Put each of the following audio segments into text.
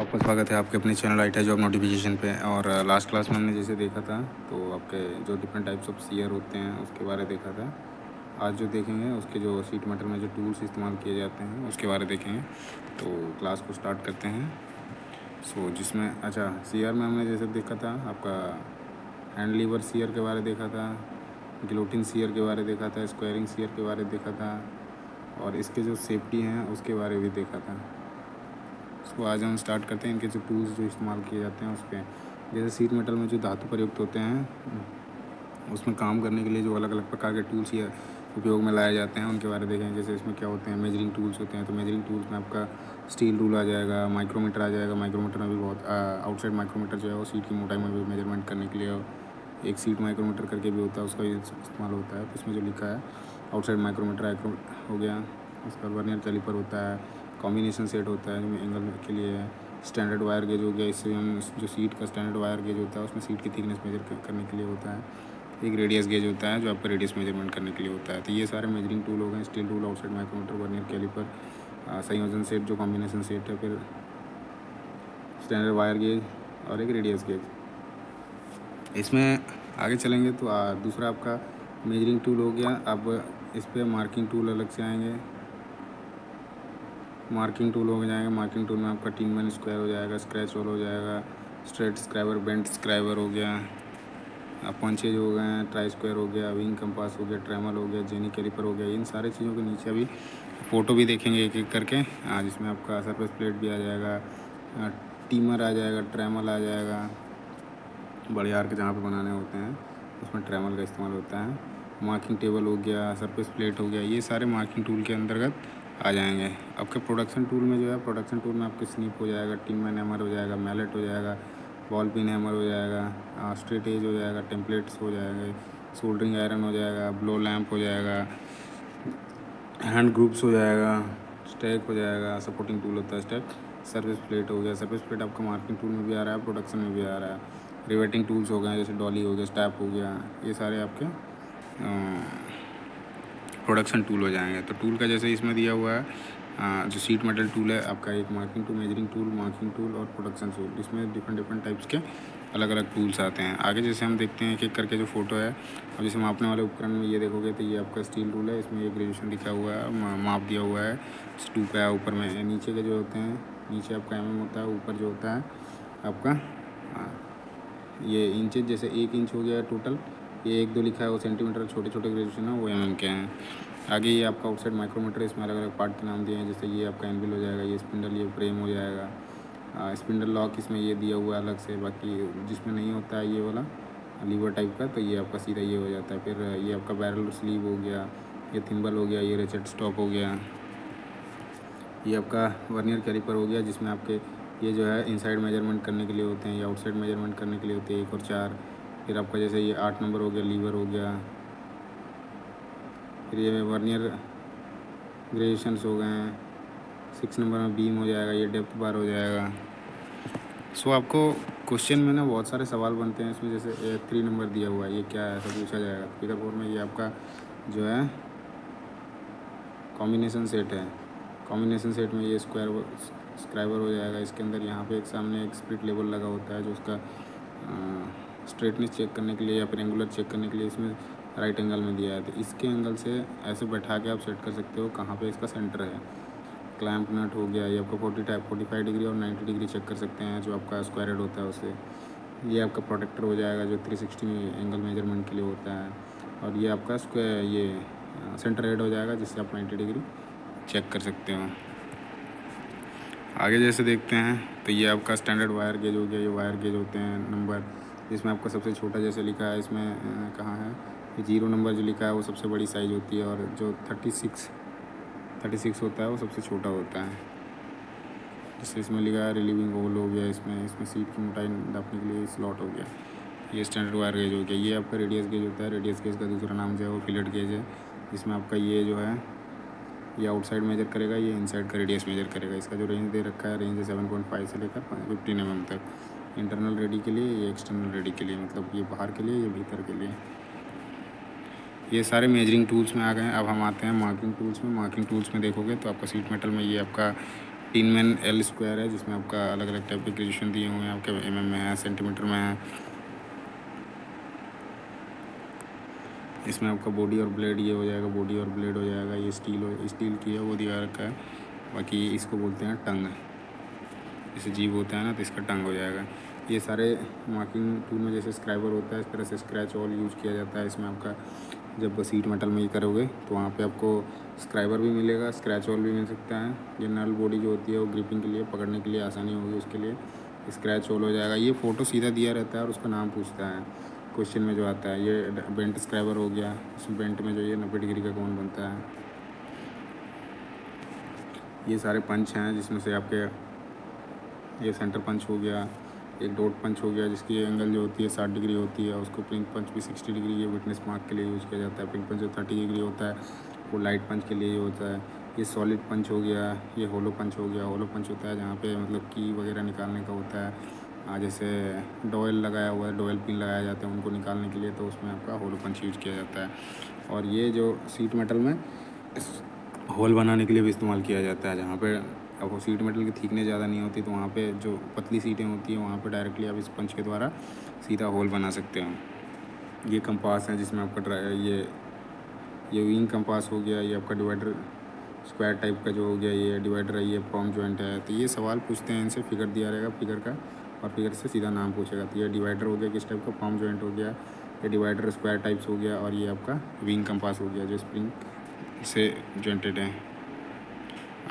वापस स्वागत है आपके अपने चैनल आईटी जॉब नोटिफिकेशन पे। और लास्ट क्लास में हमने जैसे देखा था तो आपके जो डिफरेंट टाइप्स ऑफ सीयर होते हैं उसके बारे में देखा था। आज जो देखेंगे उसके जो शीट मेटल में जो टूल्स इस्तेमाल किए जाते हैं उसके बारे में देखेंगे। तो क्लास को स्टार्ट करते हैं। जिसमें सीयर में हमने जैसे देखा था आपका हैंड लीवर सीयर के बारे में देखा था, गिलोटिन सीयर के बारे में देखा था, स्क्वायरिंग सीयर के बारे में देखा था और इसके जो सेफ्टी हैं उसके बारे में भी देखा था। इसको आज हम स्टार्ट करते हैं। इनके जो टूल्स जो इस्तेमाल किए जाते हैं उस पर, जैसे शीट मेटल में जो धातु प्रयुक्त होते हैं उसमें काम करने के लिए जो अलग अलग प्रकार के टूल्स या उपयोग में लाए जाते हैं उनके बारे में देखेंगे। जैसे इसमें क्या होते हैं, मेजरिंग टूल्स होते हैं। तो मेजरिंग टूल्स में आपका स्टील रूल आ जाएगा, माइक्रोमीटर आ जाएगा। माइक्रोमीटर में भी बहुत आउटसाइड माइक्रोमीटर जो है वो सीट की मोटाई में भी मेजरमेंट करने के लिए एक सीट माइक्रोमीटर करके भी होता है, उसका इस्तेमाल होता है। तो इसमें जो लिखा है आउटसाइड माइक्रोमीटर हो गया। उसका वर्नियर कैलिपर होता है, कॉम्बिनेशन सेट होता है जो एंगल के लिए है, स्टैंडर्ड वायर गेज हो गया। इससे हम जो सीट का स्टैंडर्ड वायर गेज होता है उसमें सीट की थिकनेस मेजर करने के लिए होता है। एक रेडियस गेज होता है जो आपका रेडियस मेजरमेंट करने के लिए होता है। तो ये सारे मेजरिंग टूल हो गए, steel rule, outside micrometer, vernier caliper, संयोजन सेट जो कॉम्बिनेशन सेट है, फिर स्टैंडर्ड वायर गेज और एक रेडियस गेज। इसमें आगे चलेंगे तो दूसरा आपका मेजरिंग टूल हो गया। अब इस पर मार्किंग टूल अलग से आएंगे। मार्किंग टूल हो जाएगा। मार्किंग टूल में आपका टीन मैन स्क्वायर हो जाएगा, स्क्रैच होल हो जाएगा, स्ट्रेट स्क्राइबर, बेंट स्क्राइबर हो गया, पंचेज हो गए, ट्राई स्क्वायर हो गया, विंग कंपास हो गया, ट्रेमल हो गया, जेनी कैलिपर हो गया। इन सारे चीज़ों के नीचे अभी फ़ोटो भी देखेंगे एक एक करके, जिसमें आपका सरफेस प्लेट भी आ जाएगा, टीमर आ जाएगा, ट्रेमल आ जाएगा। बड़े आर्क जहाँ पे बनाने होते हैं उसमें ट्रेमल का इस्तेमाल होता है। मार्किंग टेबल हो गया, सरफेस प्लेट हो गया, ये सारे मार्किंग टूल के अंतर्गत आ जाएंगे। आपके प्रोडक्शन टूल में जो है, प्रोडक्शन टूल में आपके स्निप हो जाएगा, टिन मैन हैमर हो जाएगा, मैलेट हो जाएगा, बॉल पिन हैमर हो जाएगा, स्ट्रेट एज हो जाएगा, टेम्पलेट्स हो जाएंगे, सोल्डरिंग आयरन हो जाएगा, ब्लो लैंप हो जाएगा, हैंड ग्रुप्स हो जाएगा, स्टैक हो जाएगा, सपोर्टिंग टूल होता है स्टैक, सर्विस प्लेट हो गया। सर्विस प्लेट आपका मार्किंग टूल में भी आ रहा है, प्रोडक्शन में भी आ रहा है। रिवेटिंग टूल्स हो गए, जैसे डॉली हो गया, स्टैप हो गया, ये सारे आपके प्रोडक्शन टूल हो जाएंगे। तो टूल का जैसे इसमें दिया हुआ है, जो शीट मेटल टूल है आपका, एक marking tool, measuring tool, marking tool और प्रोडक्शन टूल। इसमें डिफरेंट टाइप्स के अलग अलग टूल्स आते हैं। आगे जैसे हम देखते हैं एक एक करके जो फ़ोटो है। अब जैसे मापने वाले उपकरण में ये देखोगे तो ये आपका स्टील रूल है। इसमें ये ग्रेजुएशन लिखा हुआ है, माप दिया हुआ है, 2 का है। ऊपर में नीचे के जो होते हैं, नीचे आपका होता है, ऊपर जो होता है आपका ये इंचेज, जैसे 1 इंच हो गया टोटल। ये 1 2 लिखा है वो सेंटीमीटर, छोटे छोटे ग्रेजुएशन है वो के हैं। आगे ये आपका आउटसाइड माइक्रोमीटर, इसमें अलग अलग पार्ट के नाम दिए हैं। जैसे ये आपका एनविल हो जाएगा, ये स्पिंडल, ये फ्रेम हो जाएगा, स्पिंडल लॉक इसमें ये दिया हुआ है अलग से। बाकी जिसमें नहीं होता है ये वाला लीवर टाइप का, तो ये आपका सीधा ये हो जाता है। फिर ये आपका बैरल स्लीव हो गया, ये थिम्बल हो गया, ये रेचेट स्टॉप हो गया, ये आपका वर्नियर कैलिपर हो गया, जिसमें आपके ये जो है इनसाइड मेजरमेंट करने के लिए होते हैं, या आउटसाइड मेजरमेंट करने के लिए होते हैं, 1 और 4। फिर आपका जैसे ये 8 नंबर हो गया, लीवर हो गया। फिर ये वर्नियर ग्रेजुएशंस हो गए हैं। 6 नंबर में बीम हो जाएगा, ये डेप्थ बार हो जाएगा। आपको क्वेश्चन में ना बहुत सारे सवाल बनते हैं इसमें। जैसे 3 नंबर दिया हुआ है, ये क्या है, ऐसा पूछा जाएगा। फिगर 4 में ये आपका जो है कॉम्बिनेशन सेट है। कॉम्बिनेशन सेट में ये स्क्राइबर हो जाएगा। इसके अंदर यहाँ पे एक सामने एक स्प्लिट लेवल लगा होता है जो उसका स्ट्रेटनेस चेक करने के लिए या फिर एंगुलर चेक करने के लिए इसमें राइट एंगल में दिया है। तो इसके एंगल से ऐसे बैठा के आप सेट कर सकते हो कहाँ पे इसका सेंटर है। क्लैंप नट हो गया, ये आपका 45 डिग्री और 90 डिग्री चेक कर सकते हैं जो आपका स्क्वायर हेड होता है उससे। ये आपका प्रोटेक्टर हो जाएगा जो 360 एंगल मेजरमेंट के लिए होता है। और ये आपका सेंटर हेड हो जाएगा जिससे आप 90 डिग्री चेक कर सकते हो। आगे जैसे देखते हैं तो ये आपका स्टैंडर्ड वायर गेज हो गया। ये वायर गेज होते हैं नंबर, जिसमें आपका सबसे छोटा जैसे लिखा है इसमें कहाँ है, ये 0 नंबर जो लिखा है वो सबसे बड़ी साइज़ होती है, और जो 36 होता है वो सबसे छोटा होता है। जैसे इसमें लिखा है रिलीविंग होल हो गया, इसमें सीट की मोटाई नापने के लिए स्लॉट हो गया। ये स्टैंडर्ड वायर गेज हो गया। ये आपका रेडियस गेज होता है। रेडियस गेज का दूसरा नाम जो है वो फिलेट गेज है, जिसमें आपका ये जो है ये आउटसाइड मेजर करेगा, ये इनसाइड का रेडियस मेजर करेगा। इसका जो रेंज दे रखा है, रेंज है 7.5 से लेकर 15 mm तक। इंटरनल रेडी के लिए, ये एक्सटर्नल रेडी के लिए, मतलब ये बाहर के लिए, ये भीतर के लिए। ये सारे मेजरिंग टूल्स में आ गए हैं। अब हम आते हैं मार्किंग टूल्स में। मार्किंग टूल्स में देखोगे तो आपका सीट मेटल में ये आपका टीन मैन एल स्क्वायर है, जिसमें आपका अलग अलग टाइप के ग्रेजुएशन दिए हुए हैं, आपके mm में है, सेंटीमीटर में है। इसमें आपका बॉडी और ब्लेड ये हो जाएगा, बॉडी और ब्लेड हो जाएगा। ये स्टील की है, वो दिया रखा है। बाकी इसको बोलते हैं टंग, जैसे जीभ होता है ना, तो इसका टंग हो जाएगा। ये सारे मार्किंग टूल में जैसे स्क्राइबर होता है, इस तरह से स्क्रैच ऑल यूज़ किया जाता है। इसमें आपका जब सीट मेटल में ये करोगे तो वहाँ पे आपको स्क्राइबर भी मिलेगा, स्क्रैच ऑल भी मिल सकता है। जनरल बॉडी जो होती है वो ग्रिपिंग के लिए, पकड़ने के लिए आसानी होगी, उसके लिए स्क्रैच ऑल हो जाएगा। ये फ़ोटो सीधा दिया रहता है और उसका नाम पूछता है क्वेश्चन में जो आता है। ये बेंट स्क्राइबर हो गया, इस बेंट में जो ये 90 डिग्री का कोण बनता है। ये सारे पंच हैं, जिसमें से आपके ये सेंटर पंच हो गया, एक डॉट पंच हो गया, जिसकी एंगल जो होती है 60 डिग्री होती है। उसको पिंक पंच भी 60 डिग्री, ये विटनेस मार्क के लिए यूज़ किया जाता है। पिंक पंच जो 30 डिग्री होता है वो लाइट पंच के लिए होता है। ये सॉलिड पंच हो गया, ये होलो पंच हो गया। होलो पंच होता है जहाँ पे मतलब की वगैरह निकालने का होता है। जैसे डॉयल लगाया हुआ है, डॉयल पिन लगाया जाते हैं उनको निकालने के लिए, तो उसमें आपका होलो पंच यूज़ किया जाता है। और ये जो सीट मेटल में होल बनाने के लिए भी इस्तेमाल किया जाता है। जहाँ पे अब वो सीट मेटल की थिकनेस ज़्यादा नहीं होती, तो वहाँ पे जो पतली सीटें होती हैं वहाँ पे डायरेक्टली आप इस पंच के द्वारा सीधा होल बना सकते हो। ये कंपास है, जिसमें आपका ये विंग कंपास हो गया। ये आपका डिवाइडर स्क्वायर टाइप का जो हो गया, ये डिवाइडर है, ये पॉम जॉइंट है। तो ये सवाल पूछते हैं इनसे, फिगर दिया रहेगा फिगर का, और फिगर से सीधा नाम पूछेगा। तो ये डिवाइडर हो गया किस टाइप का, पॉम जॉइंट हो गया। ये डिवाइडर स्क्वायर टाइप्स हो गया। और ये आपका विंग कंपास हो गया, जो स्प्रिंग से जॉइंटेड है।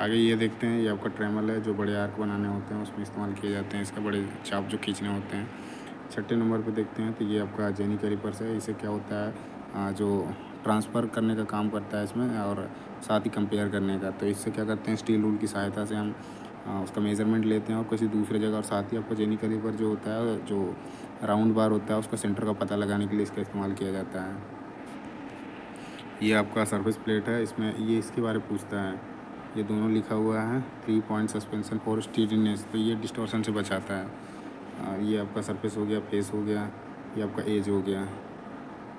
आगे ये देखते हैं, ये आपका ट्रेमल है, जो बड़े आर्क बनाने होते हैं उसमें इस्तेमाल किए जाते हैं। इसका बड़े चाप जो खींचने होते हैं। छठे नंबर पे देखते हैं, तो ये आपका जेनी कैलिपर्स है। इसे क्या होता है, जो ट्रांसफ़र करने का काम करता है इसमें, और साथ ही कंपेयर करने का। तो इससे क्या करते हैं, स्टील रूल की सहायता से हम उसका मेज़रमेंट लेते हैं और किसी दूसरे जगह, और साथ ही आपका जेनी कैलिपर जो होता है, जो राउंड बार होता है, उसका सेंटर का पता लगाने के लिए इसका इस्तेमाल किया जाता है। ये आपका सरफेस प्लेट है, इसमें ये इसके बारे में पूछता है। ये दोनों लिखा हुआ है, 3 पॉइंट सस्पेंशन फॉर स्टीडीनेस, तो ये डिस्टॉर्शन से बचाता है। ये आपका सरफेस हो गया, फेस हो गया, ये आपका एज हो गया।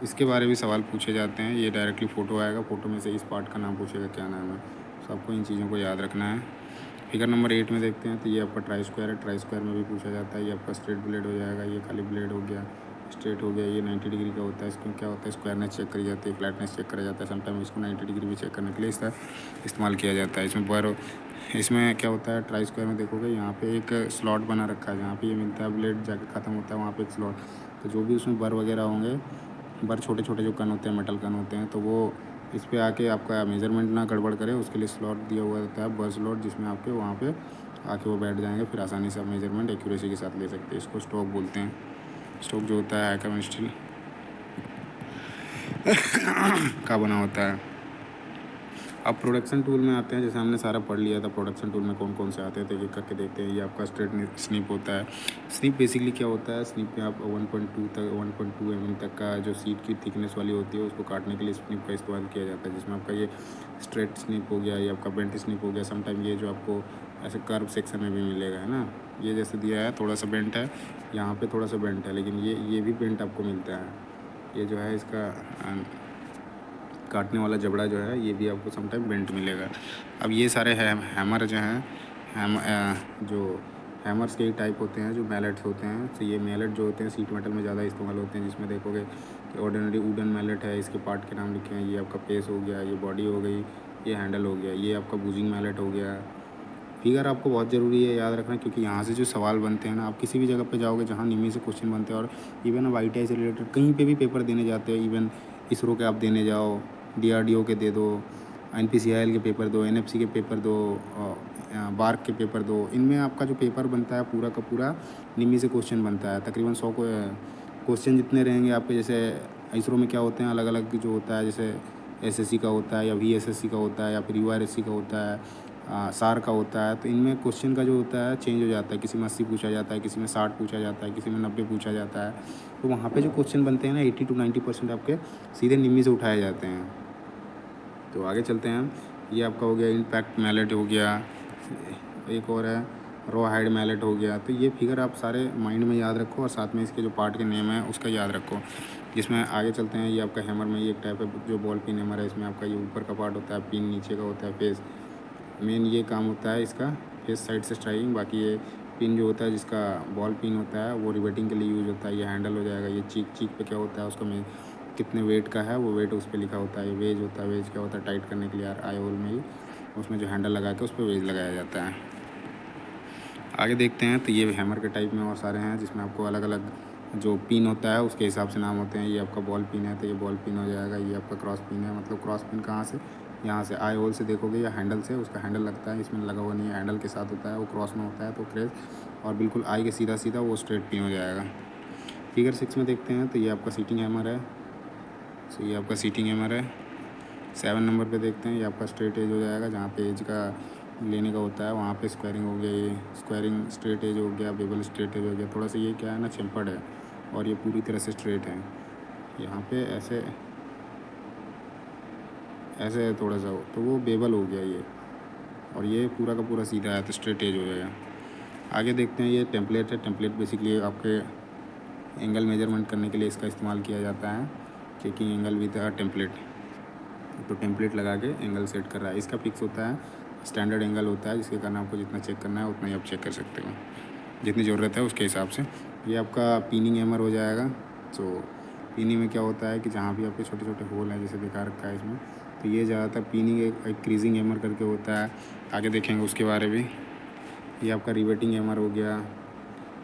इसके बारे में सवाल पूछे जाते हैं। ये डायरेक्टली फ़ोटो आएगा, फ़ोटो में से इस पार्ट का नाम पूछेगा क्या नाम है। तो आपको इन चीज़ों को याद रखना है। फिगर नंबर 8 में देखते हैं, तो ये आपका ट्राई स्क्वायर है। ट्राई स्क्वायर में भी पूछा जाता है। ये आपका स्ट्रेट ब्लेड हो जाएगा, ये खाली ब्लेड हो गया, स्ट्रेट हो गया। ये 90 डिग्री का होता है। इसमें क्या होता है, स्क्वायरनेस चेक करी जाती है, फ्लैटनेस चेक करा जाता है। समटाइम इसको 90 डिग्री भी चेक करने के लिए इसका इस्तेमाल किया जाता है। इसमें क्या होता है, ट्राई स्क्वायर में देखोगे यहाँ पे एक स्लॉट बना रखा है। जहाँ पे ये मिलता है ब्लेड जाके ख़त्म होता है, वहाँ पे एक स्लॉट। तो जो भी उसमें बर वगैरह होंगे, बर छोटे छोटे जो कण होते हैं, मेटल कण होते हैं, तो वो इस पे आके आपका मेज़रमेंट ना गड़बड़ करे, उसके लिए स्लॉट दिया हुआ होता है, बर स्लॉट, जिसमें आपके वहाँ पे आके वो बैठ जाएंगे। फिर आसानी से आप मेज़रमेंट एक्यूरेसी के साथ ले सकते हैं। इसको स्टॉक बोलते हैं। स्टॉक जो होता है हैकम स्टील का बना होता है। अब प्रोडक्शन टूल में आते हैं। जैसे हमने सारा पढ़ लिया था प्रोडक्शन टूल में कौन कौन से आते हैं, तो एक करके देखते हैं। ये आपका स्ट्रेट स्निप होता है। स्निप बेसिकली क्या होता है, स्निप में आप 1.2 mm तक का जो सीट की थिकनेस वाली होती है, उसको काटने के लिए स्निप का इस्तेमाल किया जाता है। जिसमें आपका ये स्ट्रेट स्निप हो गया, ये आपका बेंट स्निप हो गया। समटाइम ये जो आपको ऐसे कर्व सेक्शन में भी मिलेगा, है ना। ये जैसे दिया है, थोड़ा सा बेंट है, यहाँ पर थोड़ा सा बेंट है, लेकिन ये भी बेंट आपको मिलता है। ये जो है इसका काटने वाला जबड़ा जो है, ये भी आपको समटाइम बेंट मिलेगा। अब ये सारे हैमर जो हैं, जो हैमर्स के टाइप होते हैं, जो मैलेट्स होते हैं। तो ये मैलेट जो होते हैं सीट मेटल में ज़्यादा इस्तेमाल होते हैं। जिसमें देखोगे कि ऑर्डिनरी वुडन मैलेट है, इसके पार्ट के नाम लिखे हैं। ये आपका फेस हो गया, ये बॉडी हो गई, ये हैंडल हो गया, ये आपका बूजिंग मैलेट हो गया। फिगर आपको बहुत ज़रूरी है याद रखना, क्योंकि यहाँ से जो सवाल बनते हैं ना, आप किसी भी जगह पे जाओगे जहाँ निमी से क्वेश्चन बनते हैं, और इवन आप ITI से रिलेटेड कहीं पे भी पेपर देने जाते हैं, इवन इसरो के आप देने जाओ, DRDO के दे दो, NPCIL के पेपर दो, NFC के पेपर दो, बार्क के पेपर दो, इनमें आपका जो पेपर बनता है पूरा का पूरा निमी से क्वेश्चन बनता है। तकरीबन 100 क्वेश्चन जितने रहेंगे आपके। जैसे इसरो में क्या होते हैं, अलग अलग जो होता है, जैसे SSC का होता है, या VSSC का होता है, या फिर URSC का होता है, सार का होता है। तो इनमें क्वेश्चन का जो होता है चेंज हो जाता है। किसी में 80 पूछा जाता है, किसी में 60 पूछा जाता है, किसी में 90 पूछा जाता है। तो वहाँ पे जो क्वेश्चन बनते हैं ना, 80 to 90% आपके सीधे निमी से उठाए जाते हैं। तो आगे चलते हैं। ये आपका हो गया इम्पैक्ट मैलेट हो गया, एक और है रॉ हाइड मैलेट हो गया। तो ये फिगर आप सारे माइंड में याद रखो, और साथ में इसके जो पार्ट के नेम है उसका याद रखो। जिसमें आगे चलते हैं, ये आपका हैमर में ये एक टाइप है जो बॉल पिन हैमर है। इसमें आपका ये ऊपर का पार्ट होता है, पिन नीचे का होता है, फेस। मेन ये काम होता है इसका फेस साइड से स्ट्राइकिंग। बाकी ये पिन जो होता है जिसका बॉल पिन होता है वो रिवेटिंग के लिए यूज़ होता है। ये हैंडल हो जाएगा। ये चीक पे क्या होता है उसका में कितने वेट का है वो वेट उस पर लिखा होता है। ये वेज होता है। वेज क्या होता है टाइट करने के लिए आई होल में ही उसमें जो हैंडल लगा के उस पर वेज लगाया जाता है। आगे देखते हैं तो ये हैमर के टाइप में और सारे हैं जिसमें आपको अलग अलग जो पिन होता है उसके हिसाब से नाम होते हैं। ये आपका बॉल पिन है तो ये बॉल पिन हो जाएगा। ये आपका क्रॉस पिन है। मतलब क्रॉस पिन कहाँ से, यहाँ से आई होल से देखोगे या हैंडल से, उसका हैंडल लगता है इसमें लगा हुआ नहीं है, हैंडल के साथ होता है, वो क्रॉस में होता है तो क्रेज, और बिल्कुल आई के सीधा सीधा वो स्ट्रेट पिन हो जाएगा। फिगर 6 में देखते हैं तो ये आपका सीटिंग हैमर है। सो ये आपका सीटिंग हैमर है। 7 नंबर पे देखते हैं ये आपका स्ट्रेट एज हो जाएगा। जहाँ पे एज का लेने का होता है वहाँ पे स्क्वायरिंग हो गया। ये स्क्वायरिंग स्ट्रेट एज हो गया, बेबल स्ट्रेट एज हो गया। थोड़ा सा ये क्या है ना चिम्पड़ है और ये पूरी तरह से स्ट्रेट है। यहाँ पे ऐसे ऐसे है थोड़ा सा तो वो बेबल हो गया ये, और ये पूरा का पूरा सीधा है तो स्ट्रेट एज हो जाएगा। आगे देखते हैं ये टेम्पलेट है। टेम्पलेट बेसिकली आपके एंगल मेजरमेंट करने के लिए इसका इस्तेमाल किया जाता है। Checking angle with a template, तो टेम्पलेट लगा के एंगल सेट कर रहा है। इसका फिक्स होता है, स्टैंडर्ड एंगल होता है जिसके कारण आपको जितना चेक करना है उतना ही आप चेक कर सकते हो, जितनी ज़रूरत है उसके हिसाब से। ये आपका पिनिंग हैमर हो जाएगा। तो पिनिंग में क्या होता है कि जहाँ भी आपके छोटे छोटे होल हैं जैसे दिखा रखा है इसमें, तो ये ज़्यादातर पिनिंग एक क्रीजिंग हैमर करके होता है। आगे देखेंगे उसके बारे में। ये आपका रिवेटिंग हैमर हो गया।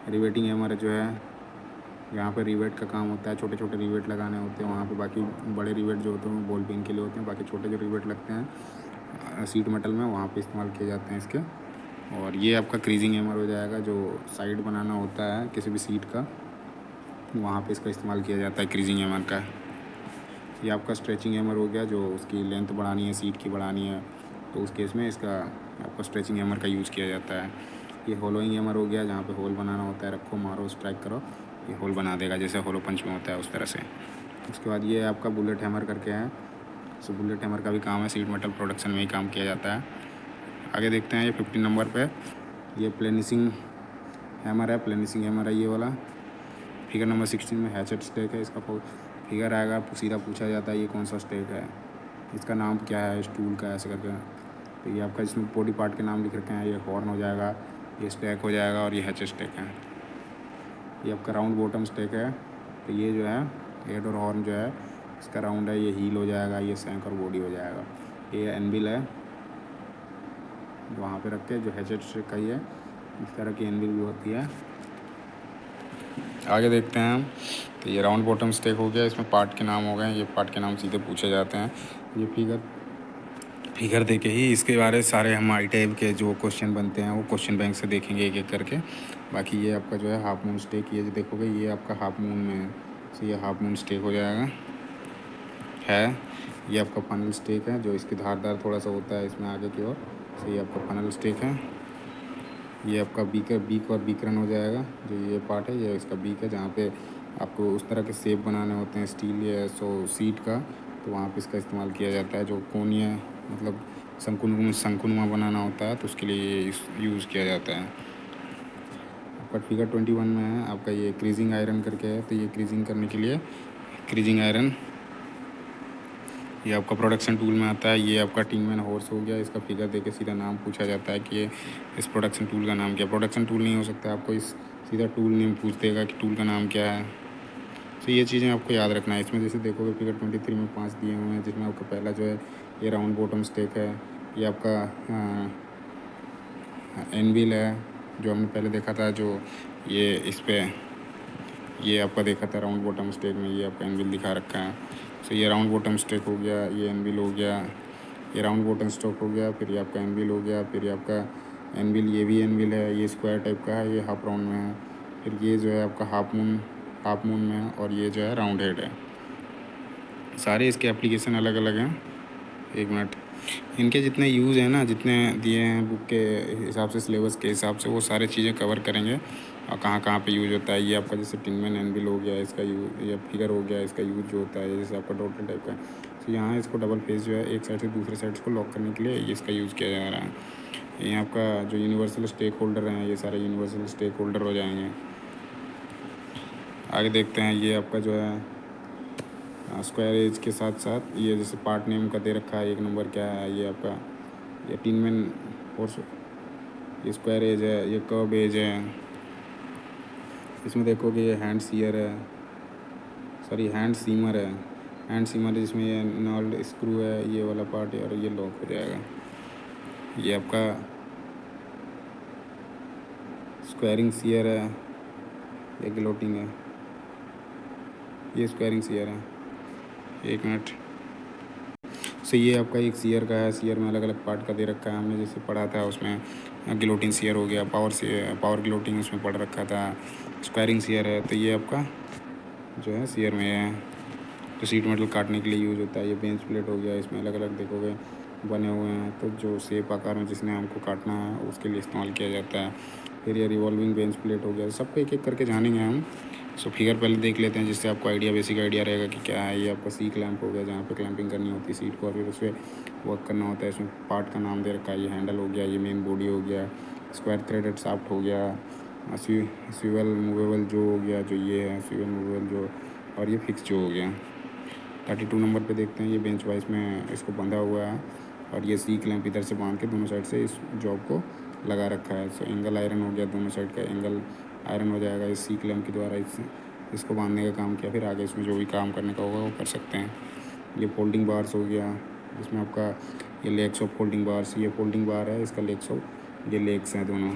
रिवेटिंग हैमर जो है यहाँ पर रिवेट का काम होता है, छोटे छोटे रिवेट लगाने होते हैं वहाँ पे। बाकी बड़े रिवेट जो होते हैं वो बॉल पिन के लिए होते हैं। बाकी छोटे जो रिवेट लगते हैं सीट मेटल में वहाँ पे इस्तेमाल किए जाते हैं इसके। और ये आपका क्रीजिंग हैमर हो जाएगा। जो साइड बनाना होता है किसी भी सीट का वहाँ पे इसका इस्तेमाल किया जाता है क्रीजिंग हैमर का। ये आपका स्ट्रेचिंग हैमर हो गया। जो उसकी लेंथ बढ़ानी है, सीट की बढ़ानी है, तो उस केस में इसका आपका स्ट्रेचिंग हैमर का यूज़ किया जाता है। ये होलोइंग हैमर हो गया। जहाँ पे होल बनाना होता है, रखो मारो स्ट्राइक करो, ये होल बना देगा जैसे होलो पंच में होता है उस तरह से। उसके बाद ये आपका बुलेट हैमर करके है। सो बुलेट हैमर का भी काम है, सीट मेटल प्रोडक्शन में ही काम किया जाता है। आगे देखते हैं ये 15 नंबर पे ये प्लेनिशिंग हैमर है। प्लेनिशिंग हैमर है ये वाला। फिगर नंबर 16 में हैचेट स्टेक है। इसका फिगर आएगा, सीधा पूछा जाता है ये कौन सा स्टेक है, इसका नाम क्या है, स्टूल का ऐसे करके। तो ये आपका इसमें बॉडी पार्ट के नाम लिख रखे हैं। ये हॉर्न हो जाएगा, ये स्टेक हो जाएगा, और ये हैचेट स्टेक है। ये आपका राउंड बॉटम स्टेक है। तो ये जो है हेड और हॉर्न जो है इसका राउंड है। ये हील हो जाएगा, ये सैंक और बॉडी हो जाएगा। ये एनविल है वहाँ पे रख के, जो हैचेट स्टेक का ही है। इस तरह की एनविल भी होती है। आगे देखते हैं हम तो ये राउंड बॉटम स्टेक हो गया। इसमें पार्ट के नाम हो गए, ये पार्ट के नाम सीधे पूछे जाते हैं। ये फिगर दे के ही इसके बारे सारे हमारे टाइप के जो क्वेश्चन बनते हैं वो क्वेश्चन बैंक से देखेंगे एक एक करके। बाकी ये आपका जो है हाफ मून स्टेक, ये जो देखोगे ये आपका हाफ मून में है, तो ये हाफ मून स्टेक हो जाएगा है। ये आपका फनल स्टेक है, जो इसकी धारदार थोड़ा सा होता है इसमें आगे की ओर, तो ये आपका फनल स्टेक है। ये आपका बीक और बीकरन हो जाएगा। जो ये पार्ट है ये इसका बीक है, जहाँ पे आपको उस तरह के शेप बनाने होते हैं स्टील या सीट का, तो वहाँ पे इसका इस्तेमाल किया जाता है। जो कोनिया मतलब शंकुनुमा बनाना होता है तो उसके लिए ये यूज़ किया जाता है। आपका फिगर 21 में है आपका ये क्रीजिंग आयरन करके है। तो ये क्रीजिंग करने के लिए क्रीजिंग आयरन ये आपका प्रोडक्शन टूल में आता है। ये आपका टिंगमैन हॉर्स हो गया। इसका फिगर देके सीधा नाम पूछा जाता है कि ये इस प्रोडक्शन टूल का नाम क्या है। प्रोडक्शन टूल नहीं हो सकता, आपको इस सीधा टूल नेम पूछ देगा कि टूल का नाम क्या है। तो ये चीज़ें आपको याद रखना है। इसमें जैसे देखोगे फिगर 23 में 5 दिए हुए हैं, जिसमें आपका पहला जो है ये राउंड बॉटम स्टेक है। ये आपका एनविल है जो हमने पहले देखा था, जो ये इस पर ये आपका देखा था राउंड बॉटम स्टेक में, ये आपका एनविल दिखा रखा है। तो ये राउंड बॉटम स्टेक हो गया, ये एनविल हो गया, ये राउंड बॉटम स्टेक हो गया, फिर ये आपका एनविल हो गया, फिर ये आपका एनविल, ये भी एनविल है, ये स्क्वायर टाइप का है, ये हाफ राउंड में है। फिर ये जो है आपका हाफ मून में है, और ये जो है राउंड हेड है। सारे इसके एप्लीकेशन अलग अलग हैं। एक मिनट, इनके जितने यूज़ हैं ना, जितने दिए हैं बुक के हिसाब से, सिलेबस के हिसाब से, वो सारे चीज़ें कवर करेंगे और कहाँ कहाँ पे यूज़ होता है। ये आपका जैसे टिंगमैन एनविल हो गया, इसका यूज, ये फिगर हो गया, इसका यूज़ जो होता है जैसे आपका डॉटर टाइप का। तो यहाँ इसको डबल फेस जो है एक साइड से दूसरे साइड को लॉक करने के लिए ये इसका यूज़ किया जा रहा है। ये आपका जो यूनिवर्सल स्टेक होल्डर हैं, ये सारे यूनिवर्सल स्टेक होल्डर हो जाएंगे। आगे देखते हैं ये आपका जो है स्क्वायर एज के साथ साथ ये जैसे पार्ट नेम का दे रखा है 1 नंबर क्या है, ये आपका ये टिंगमैन हॉर्स ये स्क्वायर एज है, ये कर्व एज है। इसमें देखो कि ये हैंड सीयर है, सॉरी हैंड सीमर है। हैंड सीमर है जिसमें ये नॉल्ड स्क्रू है, ये वाला पार्ट है और ये लॉक हो जाएगा। ये आपका स्क्वायरिंग सीयर है, ये गिलोटिंग है, ये स्क्वायरिंग सीयर है। एक मिनट। सो ये आपका एक सीयर का है। सीयर में अलग अलग पार्ट का दे रखा है, हमने जैसे पढ़ा था उसमें। गिलोटिंग सीयर हो गया, पावर गिलोटिंग उसमें पढ़ रखा था। स्क्वायरिंग सीयर है, तो ये आपका जो है सीयर में है, जो सीट मेटल काटने के लिए यूज़ होता है। ये बेंच प्लेट हो गया, इसमें अलग अलग देखोगे बने हुए हैं, तो जो शेप आकार में जिसने हमको काटना है उसके लिए इस्तेमाल किया जाता है। फिर ये रिवॉल्विंग बेंच प्लेट हो गया। सबको एक एक करके जानेंगे हम। सो फिगर पहले देख लेते हैं, जिससे आपको आइडिया, बेसिक आइडिया रहेगा कि क्या है। ये आपका सी क्लैंप हो गया, जहाँ पे क्लैंपिंग करनी होती है सीट को और फिर उस पर वर्क करना होता है। इसमें पार्ट का नाम दे रखा है। ये हैंडल हो गया, ये मेन बॉडी हो गया, स्क्वायर थ्रेडेड शाफ्ट हो गया, स्विवल मूवेबल जो हो गया, जो ये है स्विवल मूवेबल जो, और ये फिक्स जो हो गया। 32 नंबर पे देखते हैं, ये बेंच वाइज में इसको बंधा हुआ है और ये सी क्लैंप इधर से बांध के दोनों साइड से इस जॉब को लगा रखा है। सो एंगल आयरन हो गया, दोनों साइड का एंगल आयरन हो जाएगा इस सी क्लैंप के द्वारा। इसको बांधने का काम किया, फिर आगे इसमें जो भी काम करने का होगा वो कर सकते हैं। ये फोल्डिंग बार्स हो गया, जिसमें आपका ये लेग्स ऑफ फोल्डिंग बार्स, ये फोल्डिंग बार है, इसका लेग्स ऑफ, ये लेग्स हैं दोनों।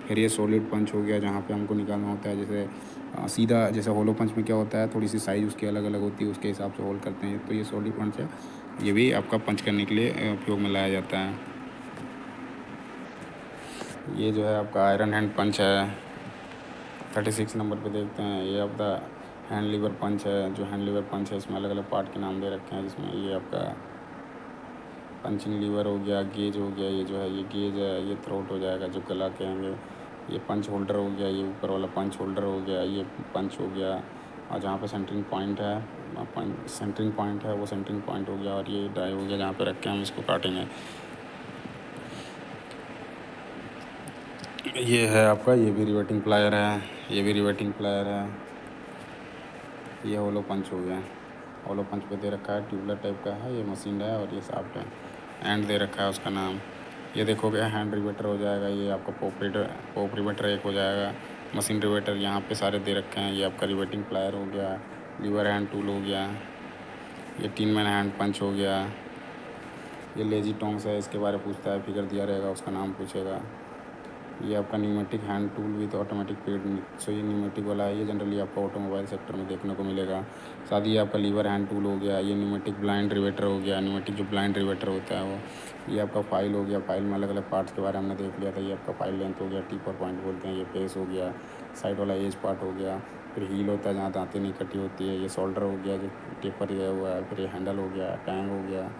फिर ये सॉलिड पंच हो गया, जहाँ पे हमको निकालना होता है, जैसे सीधा, जैसे होलो पंच में क्या होता है, थोड़ी सी साइज़ उसकी अलग अलग होती है, उसके हिसाब से होल करते हैं। तो ये सॉलिड पंच है, ये भी आपका पंच करने के लिए उपयोग में लाया जाता है। ये जो है आपका आयरन हैंड पंच है। 36 नंबर पे देखते हैं, ये आपका हैंड लीवर पंच है। जो हैंड लीवर पंच है, इसमें अलग अलग पार्ट के नाम दे रखे हैं, जिसमें ये आपका पंचिंग लीवर हो गया, गेज हो गया, ये जो है ये गेज है, ये थ्रोट हो जाएगा जो गला कहेंगे। ये पंच होल्डर हो गया, ये ऊपर वाला पंच होल्डर हो गया, ये पंच हो गया। और जहाँ पे सेंटरिंग पॉइंट है, वो सेंटरिंग पॉइंट हो गया। और ये डाई हो गया, जहाँ पे रख के हम इसको काटेंगे। ये है आपका, ये भी रिवेटिंग प्लायर है, ये भी रिवेटिंग प्लायर है। ये होलो पंच हो गया। होलो पंच पे दे रखा है, ट्यूबलर टाइप का है, ये मशीन है और ये शाफ्ट है। एंड दे रखा है उसका नाम। ये देखोगे हैंड रिवेटर हो जाएगा, ये आपका पोप रिवेटर एक हो जाएगा। मशीन रिवेटर यहाँ पे सारे दे रखे हैं। ये आपका रिवेटिंग प्लायर हो गया, लीवर हैंड टूल हो गया, ये 3 मैन हैंड पंच हो गया। ये लेजी टोंग्स है, इसके बारे में पूछता है, फिगर दिया रहेगा, उसका नाम पूछेगा। ये आपका pneumatic hand tool with automatic pad. So ये न्यूमेटिक वाला है, ये जनरली आपको ऑटोमोबाइल सेक्टर में देखने को मिलेगा। साथ ही आपका लीवर हैंड टूल हो गया। ये न्यूमेटिक ब्लाइंड रिवेटर हो गया, न्यूमेटिक जो ब्लाइंड रिवेटर होता है वो। ये आपका फाइल हो गया, फाइल में अलग अलग पार्ट्स के बारे में हमने देख लिया था। ये आपका फाइल लेंथ हो गया, टिप और पॉइंट बोलते हैं। ये फेस हो गया, साइड वाला एज पार्ट हो गया। फिर हील होता है, जहाँ दांतें नहीं कटी होती है। ये शोल्डर हो गया, जो टेपर गया हुआ है। फिर ये हैंडल हो गया, टैंग हो गया,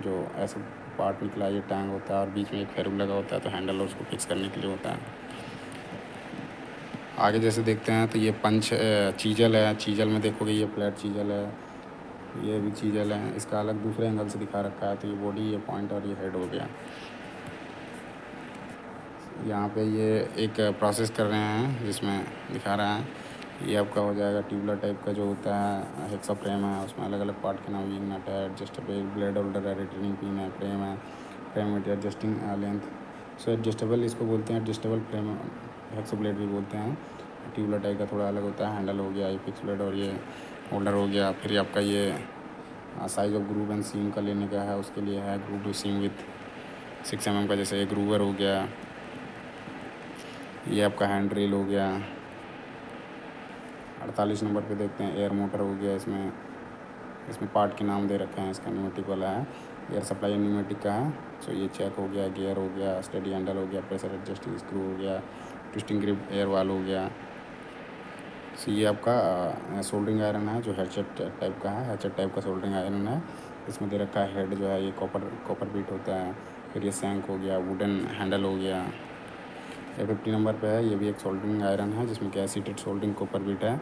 जो ऐसा पार्ट निकला, ये टैंग होता है और बीच में एक फेरुल लगा होता है, तो हैंडल उसको फिक्स करने के लिए होता है। आगे जैसे देखते हैं, तो ये पंच चीजल है। चीजल में देखोगे ये फ्लैट चीजल है, ये भी चीजल है। इसका अलग दूसरे एंगल से दिखा रखा है। तो ये बॉडी, ये पॉइंट और ये हेड हो गया। यहाँ पे ये एक प्रोसेस कर रहे हैं, जिसमें दिखा रहा है। ये आपका हो जाएगा ट्यूबलर टाइप का जो होता है, हेक्सा फ्रेम है, उसमें अलग अलग पार्ट के नाम, विंग नट है, एडजस्टेबल ब्लेड होल्डर है, रिटर्निंग पिन है, frame with adjusting length. So adjustable इसको बोलते हैं, एडजस्टेबल फ्रेम, हेक्सा ब्लेड भी बोलते हैं। ट्यूबलर टाइप का थोड़ा अलग होता है। हैंडल हो गया, ये फिक्स ब्लेड और ये होल्डर हो गया। फिर आपका ये size of groove and seam का लेने का है, उसके लिए है groove to seam with 6 mm का, जैसे ये ग्रूवर हो गया। ये आपका हैंड रेल हो गया। 48 नंबर पे देखते हैं, एयर मोटर हो गया। इसमें पार्ट के नाम दे रखे हैं। इसका न्यूमेटिक वाला है, एयर सप्लाई न्यूमेटिक का है। सो ये चेक हो गया, गियर हो गया, स्टडी हैंडल हो गया, प्रेशर एडजस्टिंग स्क्रू हो गया, ट्विस्टिंग ग्रिप एयर वाल हो गया। सो ये आपका सोल्डरिंग आयरन है, जो हेडसेट टाइप का है, हेडसेट टाइप का सोल्डरिंग आयरन है। इसमें दे रखा है हेड जो है ये कॉपर बीट होता है। फिर ये सैंक हो गया, वुडन हैंडल हो गया। ये 50 नंबर पे है, ये भी एक सोल्डरिंग आयरन है, जिसमें gas heated soldering copper bit है।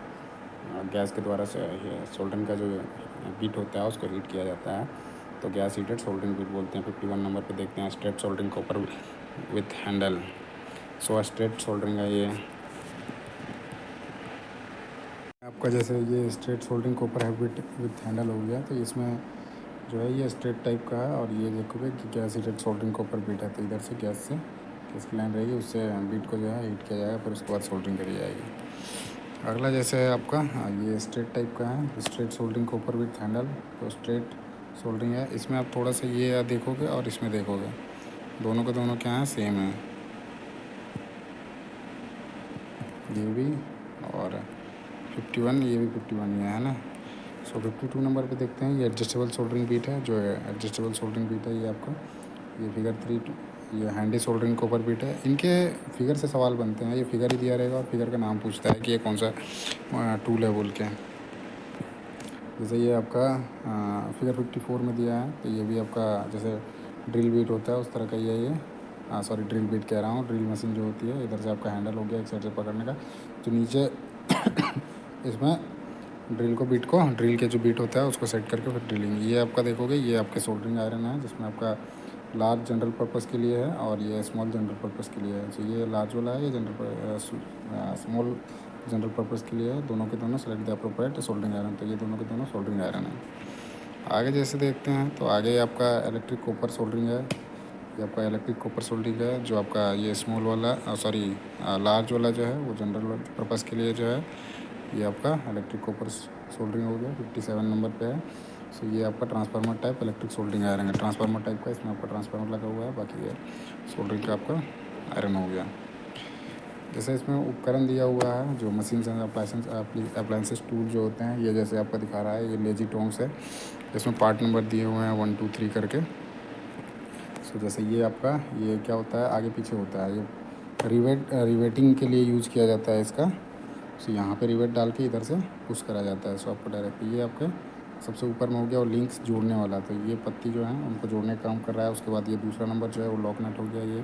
गैस के द्वारा से सोल्डरिंग का जो बीट होता है उसको हीट किया जाता है, तो गैस हीटेड सोल्डरिंग बीट बोलते हैं। 51 नंबर पे देखते हैं, straight soldering copper with handle. So straight soldering है ये आपका, जैसे ये स्ट्रेट सोल्डरिंग कॉपर है विथ हैंडल हो गया। तो इसमें जो है ये स्ट्रेट टाइप का है, और ये देखोगे कि gas heated soldering copper bit है, तो इधर से गैस से किसकी लाइन रहेगी उससे बीट को जो है हीट किया जाएगा, फिर उसके बाद सोल्डरिंग करी जाएगी। अगला जैसे है आपका ये स्ट्रेट टाइप का है, straight soldering copper with handle, तो स्ट्रेट सोल्डरिंग है। इसमें आप थोड़ा सा ये देखोगे और इसमें देखोगे, दोनों के दोनों क्या हैं, सेम है, ये भी और 51, ये भी 51 ही है ना। सो 52 नंबर पे देखते हैं, ये एडजस्टेबल सोल्डरिंग बीट है, जो है एडजस्टेबल सोल्डरिंग बीट है ये आपका। ये फिगर 3, ये हैंडी सोल्डरिंग कॉपर बीट है। इनके फिगर से सवाल बनते हैं, ये फिगर ही दिया रहेगा और फिगर का नाम पूछता है कि ये कौन सा टूल है बोल के। जैसे ये आपका फिगर 54 में दिया है, तो ये भी आपका जैसे ड्रिल बीट होता है उस तरह का ही है ये। सॉरी, ड्रिल बीट कह रहा हूँ, ड्रिल मशीन जो होती है, इधर से आपका हैंडल हो गया एक साइड से पकड़ने का, तो नीचे इसमें ड्रिल के जो बीट होता है उसको सेट करके फिर ड्रिलिंग। ये आपका देखोगे, ये आपके सोल्डरिंग आयरन है, जिसमें आपका लार्ज जनरल पर्पस के लिए है और ये स्मॉल जनरल पर्पस के लिए है। तो ये लार्ज वाला है, ये स्मॉल जनरल पर्पस के लिए है। दोनों के दोनों select the appropriate soldering iron, तो ये दोनों के दोनों सोल्डरिंग आयरन है। आगे जैसे देखते हैं, तो आगे आपका इलेक्ट्रिक कॉपर सोल्डरिंग है। ये आपका इलेक्ट्रिक कॉपर सोल्डरिंग है, जो आपका ये स्मॉल वाला सॉरी लार्ज वाला जो है वो जनरल पर्पस के लिए जो है, ये आपका इलेक्ट्रिक कॉपर सोल्डरिंग हो गया, 57 नंबर पे है। सो ये आपका transformer type electric soldering iron है, ट्रांसफार्मर टाइप का, इसमें आपका ट्रांसफार्मर लगा हुआ है, बाकी ये सोल्डरिंग का आपका आयरन हो गया। जैसे इसमें उपकरण दिया हुआ है, जो मशीन एंड अप्लायंसेस टूल जो होते हैं, ये जैसे आपका दिखा रहा है, ये लेजी टोंग्स है, इसमें पार्ट नंबर दिए हुए हैं 1 2 3 करके। सो जैसे ये आपका ये क्या होता है, आगे पीछे होता है, ये रिवेटिंग के लिए यूज़ किया जाता है इसका। सो यहाँ पे रिवेट डाल के इधर से पुश करा जाता है, सो आपको डायरेक्ट ये आपके सबसे ऊपर में हो गया, और लिंक्स जोड़ने वाला, तो ये पत्ती जो है उनको जोड़ने का काम कर रहा है। उसके बाद ये दूसरा नंबर जो है वो लॉक नट हो गया ये।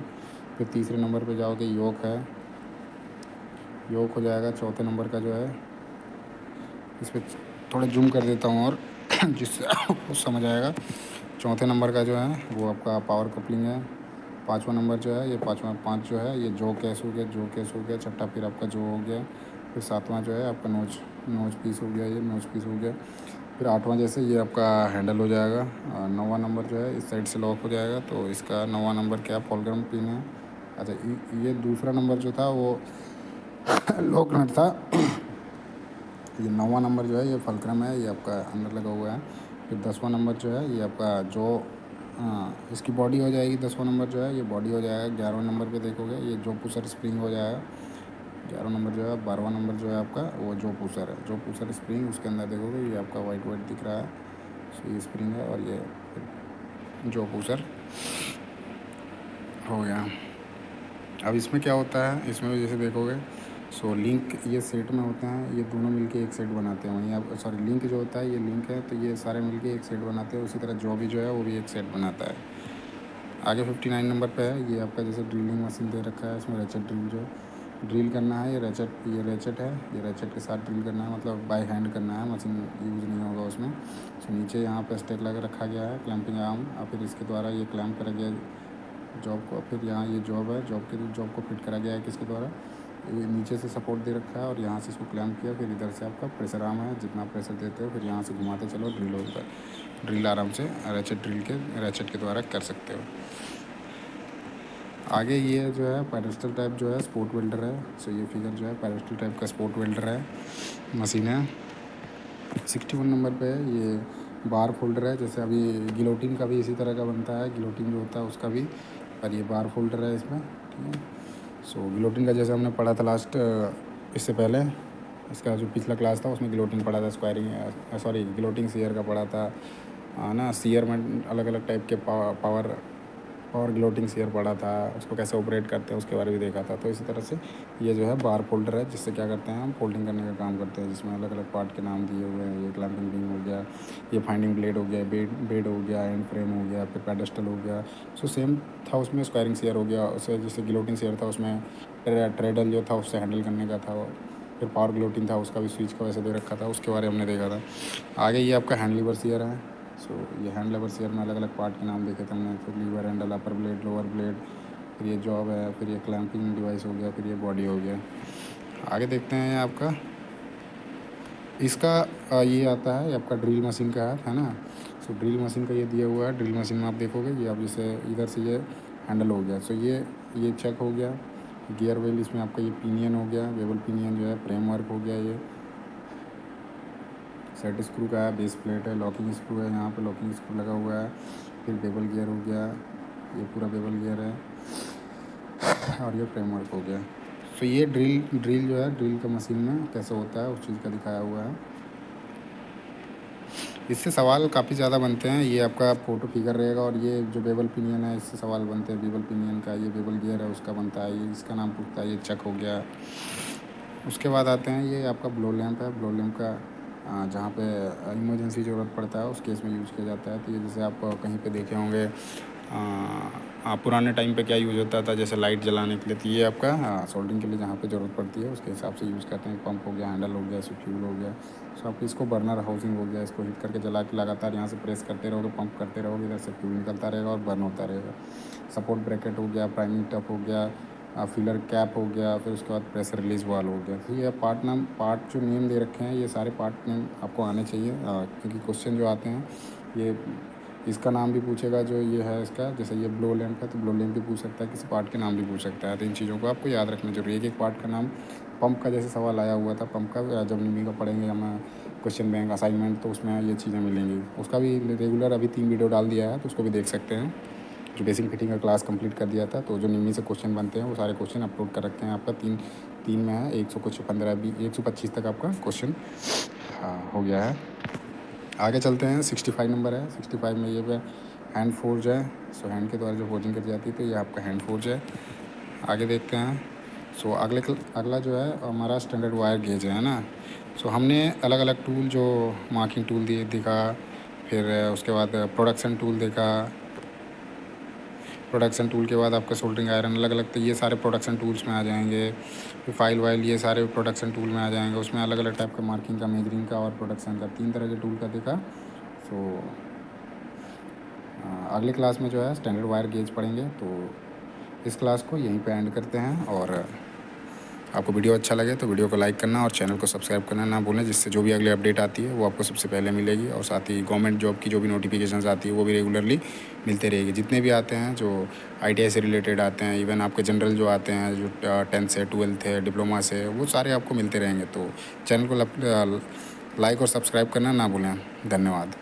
फिर तीसरे नंबर पे जाओगे, योक है, योक हो जाएगा। चौथे नंबर का जो है, इस पर थोड़ा जूम कर देता हूँ और जिससे आपको समझ आएगा। चौथे नंबर का जो है वो आपका पावर कपलिंग है। पाँचवा नंबर जो है, ये पाँच जो है ये जो केस हो गया। छठा फिर आपका जो हो गया। फिर सातवां जो है आपका नोच पीस हो गया, ये नोच पीस हो गया। फिर आठवां जैसे ये आपका हैंडल हो जाएगा। नौवां नंबर जो है इस साइड से लॉक हो जाएगा, तो इसका नौवां नंबर क्या फॉलग्राम पिन है। अच्छा, ये दूसरा नंबर जो था वो लॉक नट था। ये नौवां नंबर जो है ये फलक्रम है, ये आपका अंदर लगा हुआ है। फिर 10वां नंबर जो है ये आपका जो इसकी बॉडी हो जाएगी। 10वां नंबर जो है ये बॉडी हो जाएगा। 11वें नंबर पे देखोगे ये जो पुशर स्प्रिंग हो जाएगा। 11वां नंबर जो है, 12वां नंबर जो है आपका वो जो पुशर है, जो पुशर स्प्रिंग, उसके अंदर देखोगे ये आपका वाइट वाइट दिख रहा है, सो ये स्प्रिंग है और ये जो पुशर हो गया। अब इसमें क्या होता है, इसमें भी जैसे देखोगे, सो लिंक ये सेट में होते हैं, ये दोनों मिलके एक सेट बनाते हैं। वहीं आप सॉरी, लिंक जो होता है ये लिंक है, तो ये सारे मिलके एक सेट बनाते हैं। उसी तरह जो भी जो है वो भी एक सेट बनाता है। आगे 59 नंबर पे है, ये आपका जैसे ड्रिलिंग मशीन दे रखा है, इसमें रेचेट ड्रिल जो ड्रिल करना है, ये रेचेट है, ये रेचेट के साथ ड्रिल करना है, मतलब बाय हैंड करना है, मशीन यूज़ नहीं होगा उसमें। तो नीचे यहाँ पे स्टेक लगा रखा गया है, क्लैंपिंग आर्म, और फिर इसके द्वारा ये क्लैम्प करा गया जॉब को। फिर यहाँ ये जॉब है, जॉब को फिट करा गया है किसके द्वारा, ये नीचे से सपोर्ट दे रखा है और यहाँ से इसको क्लैम्प किया। फिर इधर से आपका प्रेशर आर्म है, जितना प्रेशर देते हो फिर यहाँ से घुमाते चलो, ड्रिल होगा। ड्रिल आराम से रेचेट के द्वारा कर सकते हो। आगे ये जो है पैडस्टल टाइप जो है स्पोर्ट वेल्डर है। सो ये फिगर जो है पैडस्टल टाइप का स्पोर्ट वेल्डर है, मशीन है। 61 नंबर पे है, ये बार फोल्डर है, जैसे अभी गिलोटिन का भी इसी तरह का बनता है, गिलोटिन जो होता है उसका भी, और ये बार फोल्डर है इसमें, ठीक है। सो गिलोटिन का जैसे हमने पढ़ा था लास्ट, इससे पहले इसका जो पिछला क्लास था उसमें गिलोटिन पढ़ा था, स्क्वायरिंग सॉरी गिलोटिन सीयर का पढ़ा था ना। सीयर में अलग अलग टाइप के पावर गिलोटिंग सीयर पढ़ा था, उसको कैसे ऑपरेट करते हैं उसके बारे में देखा था। तो इसी तरह से ये जो है बार फोल्डर है, जिससे क्या करते हैं हम फोल्डिंग करने का काम करते हैं, जिसमें अलग अलग पार्ट के नाम दिए हुए हैं। ये क्लैंपिंग रिंग हो गया, ये फाइंडिंग ब्लेड हो गया, बेड हो गया, एंड फ्रेम हो गया, फिर पेडस्टल हो गया। सो सेम था उसमें, स्क्वायरिंग सीयर हो गया, उससे जैसे गिलोटिन सीयर था उसमें ट्रेडल जो था उससे हैंडल करने का था। फिर पावर गिलोटिन था, उसका भी स्विच का वैसे दे रखा था, उसके बारे में हमने देखा था। आगे ये आपका हैंड लीवर सीयर है। सो ये हैंड लीवर सीयर में अलग अलग पार्ट के नाम देखे थे हमने, तो लीवर हैंडल, अपर ब्लेड, लोअर ब्लेड, फिर ये जॉब है, फिर ये क्लैंपिंग डिवाइस हो गया, फिर ये बॉडी हो गया। आगे देखते हैं आपका इसका ये आता है, ये आपका ड्रिल मशीन का है ना। सो ड्रिल मशीन का ये दिया हुआ है, ड्रिल मशीन में आप देखोगे ये आप जैसे इधर से ये हैंडल हो गया। सो ये ये चेक हो गया। गियर व्हील इसमें आपका ये पिनियन हो गया, बेवल पिनियन जो है, फ्रेम वर्क हो गया, ये सेट स्क्रू का है, बेस प्लेट है, लॉकिंग स्क्रू है, यहाँ पे लॉकिंग स्क्रू लगा हुआ है। फिर बेवल गियर हो गया, ये पूरा बेवल गियर है, और ये फ्रेम वर्क हो गया। तो ये ड्रिल जो है, ड्रिल का मशीन में कैसे होता है उस चीज़ का दिखाया हुआ है। इससे सवाल काफ़ी ज़्यादा बनते हैं। ये आपका फ़ोटो फिगर रहेगा, और ये जो बेवल पिनियन है इससे सवाल बनते हैं। बेवल पिनियन का ये बेवल गियर है उसका बनता है, ये इसका नाम पूछता है। ये चेक हो गया। उसके बाद आते हैं, ये आपका ब्लो लैंप है। ब्लो लैंप का जहाँ पे इमरजेंसी ज़रूरत पड़ता है उस केस में यूज़ किया जाता है। तो ये जैसे आप कहीं पे देखे होंगे, पुराने टाइम पे क्या यूज़ होता था, जैसे लाइट जलाने के लिए। तो ये आपका सोल्डरिंग के लिए जहाँ पे ज़रूरत पड़ती है उसके हिसाब से यूज़ करते हैं। पंप हो गया, हैंडल हो गया, फ्यूल हो गया। सो आपको इसको बर्नर हाउसिंग हो गया, इसको हिट करके जला के लगातार यहाँ से प्रेस करते रहोगे, पंप करते रहोगे, इधर से फ्यूल निकलता रहेगा और बर्न होता रहेगा। सपोर्ट ब्रैकेट हो गया, प्राइमिंग टप हो गया, फिलर कैप हो गया, फिर उसके बाद प्रेशर रिलीज वाल हो गया। तो ये पार्ट जो नेम दे रखे हैं, ये सारे पार्ट नेम आपको आने चाहिए, क्योंकि क्वेश्चन जो आते हैं ये इसका नाम भी पूछेगा। जो ये है इसका, जैसे ये ब्लो लैंप है तो ब्लो लैंप भी पूछ सकता है, किसी पार्ट के नाम भी पूछ सकता है। तो इन चीज़ों को आपको याद रखना जरूरी है। एक पार्ट का नाम, पंप का जैसे सवाल आया हुआ था, पंप का जब निमी का पढ़ेंगे हम क्वेश्चन बैंक असाइनमेंट, तो उसमें ये चीज़ें मिलेंगी। उसका भी रेगुलर अभी 3 वीडियो डाल दिया है, तो उसको भी देख सकते हैं। जो बेसिक फिटिंग का क्लास कंप्लीट कर दिया था, तो जो निमी से क्वेश्चन बनते हैं वो सारे क्वेश्चन अपलोड कर रखते हैं। आपका तीन में है, 100 कुछ 15 125 तक आपका क्वेश्चन हो गया है। आगे चलते हैं, 65 नंबर है। 65 में ये पे हैंड फोर्ज है। सो हैंड के द्वारा जो फोर्जिंग करी जाती है, तो ये आपका हैंड फोर्ज है। आगे देखते हैं। सो अगला जो है हमारा स्टैंडर्ड वायर गेज है ना। सो हमने अलग अलग टूल, जो मार्किंग टूल देखा, फिर उसके बाद प्रोडक्शन टूल देखा। प्रोडक्शन टूल के बाद आपका सोल्डरिंग आयरन अलग अलग, तो ये सारे प्रोडक्शन टूल्स में आ जाएंगे। फिर फाइल वाइल, ये सारे प्रोडक्शन टूल में आ जाएंगे। उसमें अलग अलग टाइप का मार्किंग का, मेजरिंग का और प्रोडक्शन का 3 तरह के टूल का देखा। सो अगले क्लास में जो है स्टैंडर्ड वायर गेज पढ़ेंगे। तो इस क्लास को यहीं पे एंड करते हैं। और आपको वीडियो अच्छा लगे तो वीडियो को लाइक करना और चैनल को सब्सक्राइब करना ना भूलें, जिससे जो भी अगली अपडेट आती है वो आपको सबसे पहले मिलेगी। और साथ ही गवर्नमेंट जॉब की जो भी नोटिफिकेशंस आती है वो भी रेगुलरली मिलते रहेगी। जितने भी आते हैं, जो ITI से रिलेटेड आते हैं, इवन आपके जनरल जो आते हैं, जो 10th से 12th है, डिप्लोमा से, वो सारे आपको मिलते रहेंगे। तो चैनल को लाइक और सब्सक्राइब करना ना भूलें। धन्यवाद।